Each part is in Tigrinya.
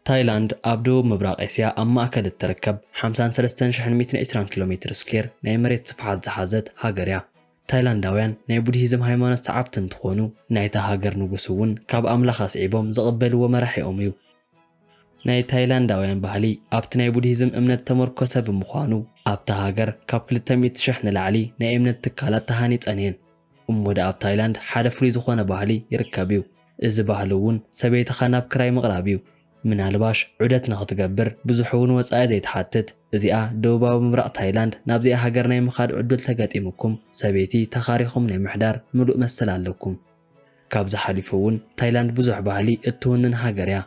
ታይላንድ ኣብ ደቡብ ምብራቕ እስያ ኣብ ማእከል እትርከብ 53,120 ኪሎሜትር ስኩዌር ናይ መሬት ስፍሓት ዝሓዘት ሃገር እያ። ታይላንዳውያን ናይ ቡድሂዝም ሃይማኖት ሰዓብቲ እንትኾኑ ናይታ ሃገር ንጉስ እውን ካብ ኣምላኽ ኣስዒቦም ዝቕበልዎ መራሒኦም እዩ። ናይ ታይላንዳውያን ባህሊ ኣብቲ ናይ ቡድሂዝም እምነት ተመርኮሰ ብምዃኑ ኣብታ ሃገር ካብ 200,000 ንላዕሊ ናይ እምነት ትካላት ተሃኒፀን እየን። እሞ ዳ ኣብ ታይላንድ ሓደ ፍሉይ ዝኾነ ባህሊ ይርከብ እዩ። እዚ ባህሊ እውን ሰበይትኻ ናብ ክራይ ምቕራብ እዩ። ምናልባሽ ዑደት ንኽትገብር ብዙሕ እውን ወጻኢ ዘይትሓትት እዚኣ ደቡባዊ ምብራቕ ታይላንድ ናብዚኣ ሃገር ናይ ምኻድ ዕድል ተገጢምኩም ሰበይቲ ተኻሪኹም ናይ ምሕዳር ምሉእ መሰል ኣለኩም። ካብዚ ሓሊፉ እውን ታይላንድ ብዙሕ ባህሊ እትውንን ሃገር እያ።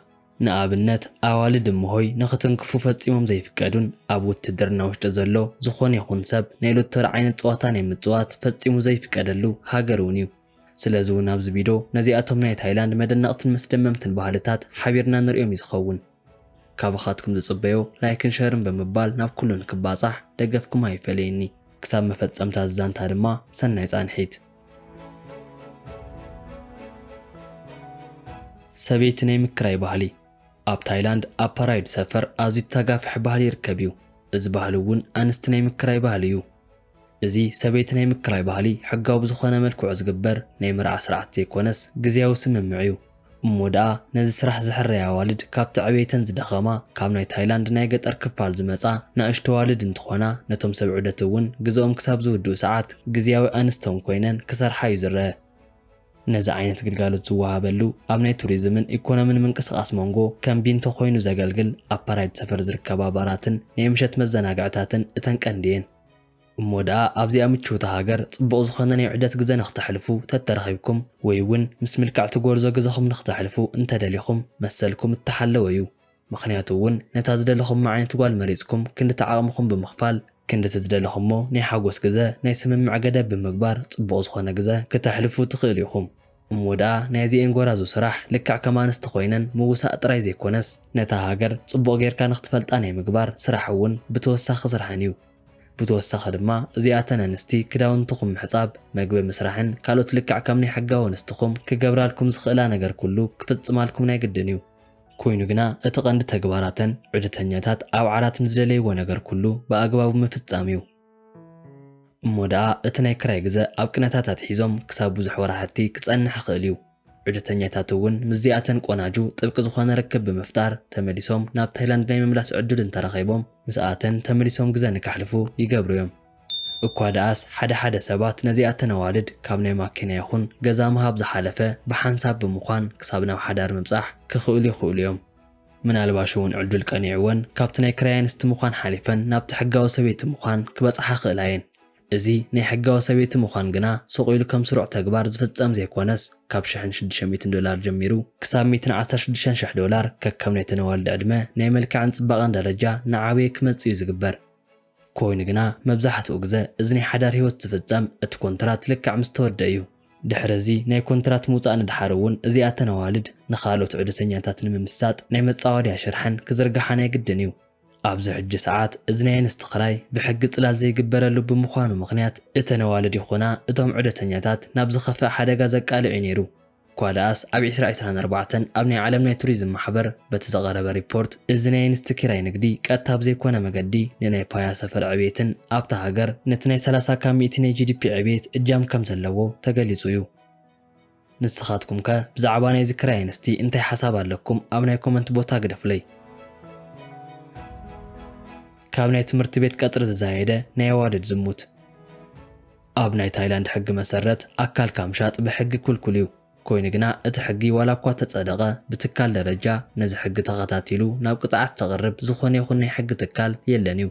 ንኣብነት ኣዋልድ እምሆይ ንኽትንክፉ ፈጺሞም ዘይፍቀዱን ኣብ ውትድርና ውሽጢ ዘሎ ዝኾነ ይኹን ሰብ ናይ ሎተሪ ዓይነት ፀዋታ ናይ ምፅዋት ፈጺሙ ዘይፍቀደሉ ሃገር እውን እዩ። ስለዚ እውን ኣብዚ ቪድዮ ነዚኣቶም ናይ ታይላንድ መደነቕትን መስደመምትን ባህልታት ሓቢርና ንሪኦም እዩ ዝኸውን። ካብኻትኩም ዝጽበዮ ላይክን ሸርን ብምባል ናብ ኩሉ ንክባጻሕ ደገፍኩም ኣይፈለየኒ። ክሳብ መፈጸምታ ዛንታ ድማ ሰናይ ጻንሒት። ሰበይቲ ናይ ምክራይ ባህሊ ኣብ ታይላንድ ኣብ ፓራይድ ሰፈር ኣዝዩ ተጋፍሕ ባህሊ ይርከብ እዩ። እዚ ባህሊ እውን ኣንስቲ ናይ ምክራይ ባህሊ እዩ። እዚ ሰበይቲ ናይ ምክራይ ባህሊ ሕጋዊ ብዝኾነ መልክዑ ዝግበር ናይ መርዓ ስርዓት ዘይኮነስ ግዝያዊ ስምምዕ እዩ። እሞ ደኣ ነዚ ስራሕ ዝሕረያ ኣዋልድ ካብቲ ዕቤተን ዝደኸማ ካብ ናይ ታይላንድ ናይ ገጠር ክፋል ዝመጻ ንእሽቶ ኣዋልድ እንትኾና ነቶም ሰብ ዑደት እውን ግዝኦም ክሳብ ዝውድኡ ሰዓት ግዝያዊ ኣንስቶም ኮይነን ክሰርሓ እዩ ዝረአ። ነዚ ዓይነት ግልጋሎት ዝወሃበሉ ኣብ ናይ ቱሪዝምን ኢኮኖምን ምንቅስቓስ መንጎ ከም ቢንቶ ኮይኑ ዘገልግል ኣብ ፓራይድ ሰፈር ዝርከባ ባራትን ናይ ምሸት መዘናግዕታትን እተን ቀንዲ እየን። እሞ ደኣ ኣብዚኣ ምችውቲ ሃገር ጽቡቕ ዝኾነ ናይ ዑደት ግዜ ንኽተሕልፉ ተተረኺብኩም ወይ እውን ምስ ምልክዕቲ ጎርዞ ግዜኹም ንኽተሕልፉ እንተደሊኹም መሰልኩም እተሓለወ እዩ። ምኽንያቱ እውን ነታ ዝደለኹም ዓይነት ጓል መሪፅኩም ክንዲ ተዓቕምኹም ብምኽፋል ክንዲ ትዝደለኹሞ ናይ ሓጎስ ግዜ ናይ ስምምዕ ገደብ ብምግባር ጽቡቕ ዝኾነ ግዜ ክተሕልፉ ትኽእሉ ኢኹም። እሞ ደኣ ናይዚአን ጎራዙ ስራሕ ልክዕ ከም ኣንስቲ ኮይነን ምውሳእ ጥራይ ዘይኮነስ ነታ ሃገር ጽቡቕ ጌርካ ንኽትፈልጣ ናይ ምግባር ስራሕ እውን ብተወሳኺ ስራሕን እዩ። ብተወሳኺ ድማ እዚኣተን ኣንስቲ ክዳውንትኹም ምሕጻብ፣ መግቢ ምስራሕን ካልኦት ልክዕ ከም ናይ ሕጋዊ ኣንስትኹም ክገብራልኩም ዝኽእላ ነገር ኩሉ ክፍጽማልኩም ናይ ግድን እዩ። ኮይኑ ግና እቲ ቀንዲ ተግባራተን ዑደተኛታት ኣብ ዓራትን ዝደለይዎ ነገር ኩሉ ብኣግባቡ ምፍጻም እዩ። እሞ ደኣ እቲ ናይ ክራይ ግዜ ኣብ ቅነታት ኣትሒዞም ክሳብ ብዙሕ ወራሕቲ ክጸንሕ ይኽእል እዩ። ዑደተኛታት እውን ምስዚኣተን ቆናጁ ጥብቂ ዝኾነ ርክብ ብምፍጣር ተመሊሶም ናብ ታይላንድ ናይ ምምላስ ዕድል እንተረኺቦም ምስኣተን ተመሊሶም ግዜ ንከሕልፉ ይገብሩ እዮም። እኳ ደኣስ ሓደ ሰባት ነዚኣተን ኣዋልድ ካብ ናይ ማኪና ይኹን ገዛ ምሃብ ዝሓለፈ ብሓንሳብ ብምዃን ክሳብ ናብ ሓዳር ምብጻሕ ክኽእሉ ይኽእሉ እዮም። ምናልባሽ እውን ዕድል ቀኒዕወን ካብቲ ናይ ክራይ ኣንስቲ ምዃን ሓሊፈን ናብቲ ሕጋዊ ሰበይቲ ምዃን ክበጽሓ ክእላ እየን። እዚ ናይ ሕጋዊ ሰበይቲ ምዃን ግና ሰቑኢሉ ከም ስሩዕ ተግባር ዝፍጸም ዘይኮነስ ካብ $1,600 ጀሚሩ ክሳብ $116,000 ከከም ናይ ተነዋልዲ ዕድመ ናይ መልክዕን ጽባቐን ደረጃ ንዓበየ ክመጽእ እዩ ዝግበር። ኮይኑ ግና መብዛሕትኡ ግዜ እዚ ናይ ሓዳር ህይወት ዝፍጸም እቲ ኮንትራት ልክዕ ምስ ተወድአ እዩ። ድሕሪ እዚ ናይ ኮንትራት ምውፃእ ንድሓር እውን እዚኣተን ኣዋልድ ንኻልኦት ዑደተኛታት ንምምሳጥ ናይ መጻወድያ ሽርሐን ክዝርግሓ ናይ ግድን እዩ። ኣብዚ ሕጂ ሰዓት እዚ ናይ ኣንስቲ ክራይ ብሕጊ ጽላል ዘይግበረሉ ብምዃኑ ምኽንያት እተን ኣዋልድ ይኹና እቶም ዑደተኛታት ናብ ዝኸፍአ ሓደጋ ዘቃልዕ እዩ ነይሩ። እኳ ደኣስ ኣብ 2024 ኣብ ናይ ዓለም ናይ ቱሪዝም ማሕበር በቲ ዘቐረበ ሪፖርት እዚ ናይ ኣንስቲ ኪራይ ንግዲ ቀጥታ ብዘይኮነ መገዲ ንናይ ፓያ ሰፈር ዕብየትን ኣብታ ሃገር ነቲ ናይ 30% ናይ GDP ዕብየት እጃም ከም ዘለዎ ተገሊጹ እዩ። ንስኻትኩም ከ ብዛዕባ ናይዚ ክራይ ኣንስቲ እንታይ ሓሳብ ኣለኩም? ኣብ ናይ ኮመንት ቦታ ግደፍለይ። ካብ ናይ ትምህርቲ ቤት ቀጥሪ ዝዛየደ ናይ ኣዋልድ ዝሙት ኣብ ናይ ታይላንድ ሕጊ መሰረት ኣካልካ ምሻጥ ብሕጊ ኩልኩል እዩ። ኮይኑ ግና እቲ ሕጊ ዋላ እኳ ተጸደቐ ብትካል ደረጃ ነዚ ሕጊ ተኸታቲሉ ናብ ቅጥዓት ተቕርብ ዝኾነ ይኹን ናይ ሕጊ ትካል የለን እዩ።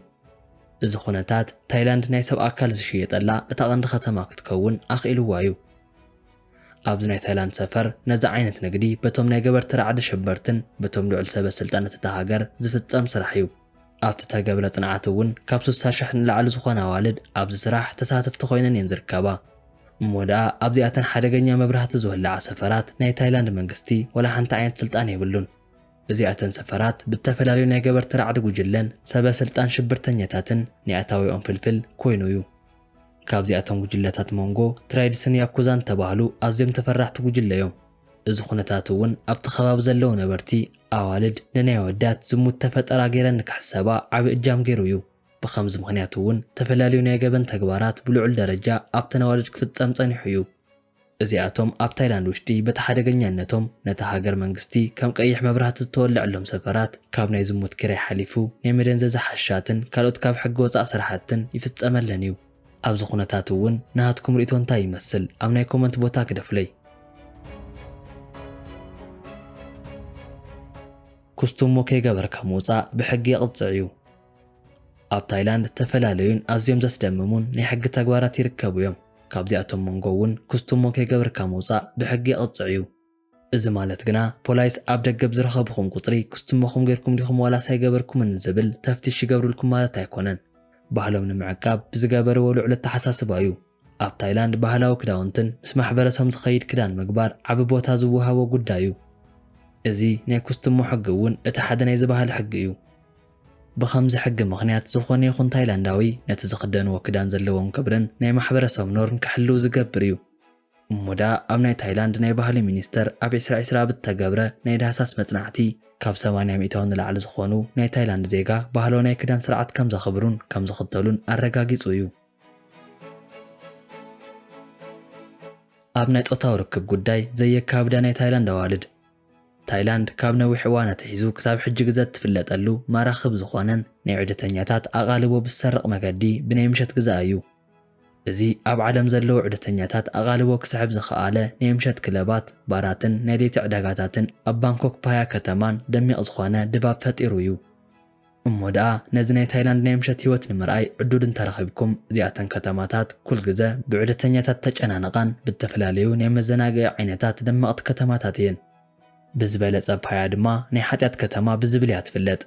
እዚ ኩነታት ታይላንድ ናይ ሰብ ኣካል ዝሽየጠላ እታ ቀንዲ ከተማ ክትከውን ኣኽኢልዋ እዩ። ኣብዚ ናይ ታይላንድ ሰፈር ነዚ ዓይነት ንግዲ በቶም ናይ ገበርቲ ረዓዲ ሸበርትን በቶም ልዑል ሰበስልጣናት እታ ሃገር ዝፍጸም ስራሕ እዩ። ኣብቲ ተገብረ ጽንዓት እውን ካብ 60,000 ንላዕሊ ዝኾነ ኣዋልድ ኣብዚ ስራሕ ተሳተፍቲ ኮይነን እየን ዝርከባ። እሞ ደኣ ኣብዚኣተን ሓደገኛ መብራህቲ ዝወልዓ ሰፈራት ናይ ታይላንድ መንግስቲ ወላ ሓንቲ ዓይነት ስልጣን የብሉን። እዚኣተን ሰፈራት ብተፈላለዩ ናይ ገበርቲ ረዓዲ ጉጅለን ሰበስልጣን ሽብርተኛታትን ንኣታዊኦም ፍልፍል ኮይኑ እዩ። ካብዚኣቶም ጉጅለታት መንጎ ትራይድስን ያኩዛን ተባህሉ ኣዝዮም ተፈራሕቲ ጉጅለ እዮም። እዚ ኩነታት እውን ኣብቲ ከባቢ ዘለው ነበርቲ ኣዋልድ ንናይ ወዳት ዝሙት ተፈጠራ ገይረን ክሕሰባ ዓቢ እጃም ገይሩ እዩ ብኸምዚ ምኽንያት እውን ተፈላለዩ ናይ ገበን ተግባራት ብልዑል ደረጃ ኣብተን ኣዋልድ ክፍጸም ጸኒሑ እዩ እዚኣቶም ኣብ ታይላንድ ውሽጢ በቲ ሓደገኛነቶም ነቲ ሃገር መንግስቲ ከም ቀይሕ መብራህቲ ዝተወልዐሎም ሰፈራት ካብ ናይ ዝሙት ኪራይ ሓሊፉ ናይ መደንዘዛ ሓሻትን ካልኦት ካብ ሕጊ ወፃእ ስራሕትን ይፍጸመለን እዩ ኣብዚ ኩነታት እውን ንሃትኩም ርእቶ እንታይ ይመስል ኣብ ናይ ኮመንት ቦታ ክደፍለይ ኩስቱሞ ከይገበርካ ምውፃእ ብሕጊ ይቕፅዕ እዩ ኣብ ታይላንድ ተፈላለዩን ኣዝዮም ዘስደምሙን ናይ ሕጊ ተግባራት ይርከቡ እዮም ካብዚኣቶም መንጎ እውን ኩስቱሞ ከይገበርካ ምውፃእ ብሕጊ ይቕፅዕ እዩ እዚ ማለት ግና ፖላይስ ኣብ ደገ ብዝረኸብኩም ቁፅሪ ኩስቱሞኩም ጌርኩም ዲኹም ዋላ ሳይገበርኩምን ዝብል ተፍቲሽ ይገብሩልኩም ማለት ኣይኮነን ባህሎም ንምዕቃብ ብዝገበርዎ ልዑል ኣተሓሳስባ እዩ ኣብ ታይላንድ ባህላዊ ክዳውንትን ምስ ማሕበረሰብ ዝኸይድ ክዳን ምግባር ዓቢ ቦታ ዝወሃቦ ጉዳይ እዩ እዚ ናይ ኩስቱሞ ሕጊ እውን እቲ ሓደ ናይ ዝበሃል ሕጊ እዩ ብኸምዚ ሕጊ ምኽንያት ዝኾነ ይኹን ታይላንዳዊ ነቲ ዝኽደንዎ ክዳን ዘለዎም ክብርን ናይ ማሕበረሰብ ኖርን ክሕልው ዝገብር እዩ እሙዳ ኣብ ናይ ታይላንድ ናይ ባህሊ ሚኒስተር ኣብ 2020 ብተገብረ ናይ ዳህሳስ መጽናዕቲ ካብ 80% ንላዕሊ ዝኾኑ ናይ ታይላንድ ዜጋ ባህላዊ ናይ ክዳን ስርዓት ከም ዘኽብሩን ከም ዝኽተሉን ኣረጋጊጹ እዩ ኣብ ናይ ጾታዊ ርክብ ጉዳይ ዘየካብዳ ናይ ታይላንድ ኣዋልድ ታይላንድ ካብ ነዊሕ እዋን ኣትሒዙ ክሳብ ሕጂ ግዜ ትፍለጠሉ ማራኽብ ዝኾነን ናይ ዑደተኛታት ኣቓልቦ ብዝሰርቕ መገዲ ብናይ ምሸት ግዛእ እዩ እዚ ኣብ ዓለም ዘለዉ ዑደተኛታት ኣቓልቦ ክስሕብ ዝኸኣለ ናይ ምሸት ክለባት ባራትን ናይ ለይቲ ዕዳጋታትን ኣብ ባንኮክ ፓያ ከተማን ደሚቕ ዝኾነ ድባብ ፈጢሩ እዩ እሞ ደኣ ነዚ ናይ ታይላንድ ናይ ምሸት ህይወት ንምርኣይ ዕዱድ እንተረኺብኩም እዚኣተን ከተማታት ኩል ግዜ ብዑደተኛታት ተጨናነቓን ብዝተፈላለዩ ናይ መዘናግዒ ዓይነታት ደመቕቲ ከተማታት እየን ብዝበለጸ ፓያ ድማ ናይ ሓጢያት ከተማ ብዝብል እያ ትፍለጥ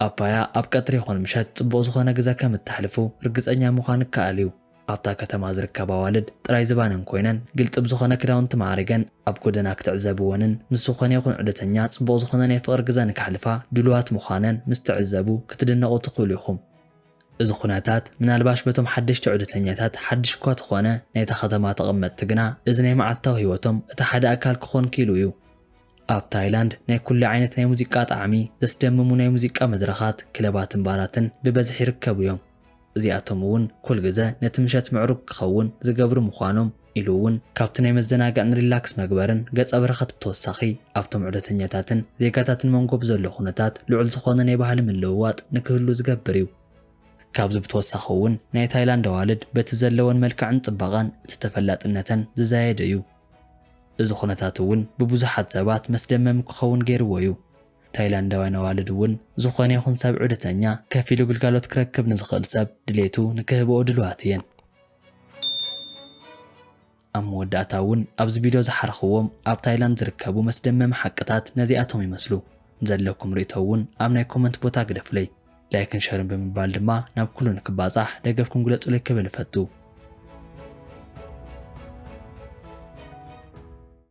ኣብ ፓያ ኣብ ቀትሪ ይኹን ምሸት ጽቡቕ ዝኾነ ግዜ ከም እተሕልፉ ርግፀኛ ምዃን ይከኣል እዩ ኣብታ ከተማ ዝርከባ ኣዋልድ ጥራይ ዝባነን ኮይነን ግልጽ ብዝኾነ ክዳውንቲ ማዕሪገን ኣብ ጎደና ክትዕዘብወንን ምስ ዝኾነ ይኹን ዑደተኛ ጽቡቕ ዝኾነ ናይ ፍቕሪ ግዜ ንክሕልፋ ድሉዋት ምዃነን ምስ ትዕዘቡ ክትድነቑ ትኽእሉ ኢኹም እዚ ኩነታት ምናልባሽ በቶም ሓደሽቲ ዑደተኛታት ሓድሽ እኳ ትኾነ ናይታ ከተማ ተቐመጥቲ ግና እዚ ናይ መዓልታዊ ህይወቶም እቲ ሓደ ኣካል ክኾን ክኢሉ እዩ ኣብ ታይላንድ ናይ ኩሉ ዓይነት ናይ ሙዚቃ ጣዕሚ ዘስደምሙ ናይ ሙዚቃ መድረኻት ክለባትን ባራትን ብበዝሒ ይርከቡ እዮም እዚኣቶም እውን ኩል ግዜ ነቲ ምሸት ምዕሩግ ክኸውን ዝገብሩ ምዃኖም ኢሉ እውን ካብቲ ናይ መዘናግዕን ሪላክስ መግበርን ገጸ በረኸት ብተወሳኺ ኣብቶም ዑደተኛታትን ዜጋታትን መንጎ ብዘሎ ኩነታት ልዑል ዝኾነ ናይ ባህሊ ምልውዋጥ ንክህሉ ዝገብር እዩ ካብዚ ብተወሳኺ እውን ናይ ታይላንድ ኣዋልድ በቲ ዘለወን መልክዕን ጽባቐን እቲ ተፈላጥነተን ዝዛየደ እዩ እዚ ኩነታት እውን ብብዙሓት ሰባት መስደመም ክኸውን ገይርዎ እዩ ታይላንዳውያን ኣዋልድ እውን ዝኾነ ይኹን ሰብ ዑደተኛ ከፍ ኢሉ ግልጋሎት ክረክብ ንዝኽእል ሰብ ድሌቱ ንክህብኦ ድልዋት እየን ኣብ መወዳእታ እውን ኣብዚ ቪድዮ ዝሓረኽዎም ኣብ ታይላንድ ዝርከቡ መስደመም ሓቅታት ነዚኣቶም ይመስሉ ዘለኩም ርእቶ እውን ኣብ ናይ ኮመንት ቦታ ግደፍለይ ላይክን ሸርን ብምባል ድማ ናብ ኩሉ ንክባጻሕ ደገፍኩም ግለጹለይ ክብል ፈቱ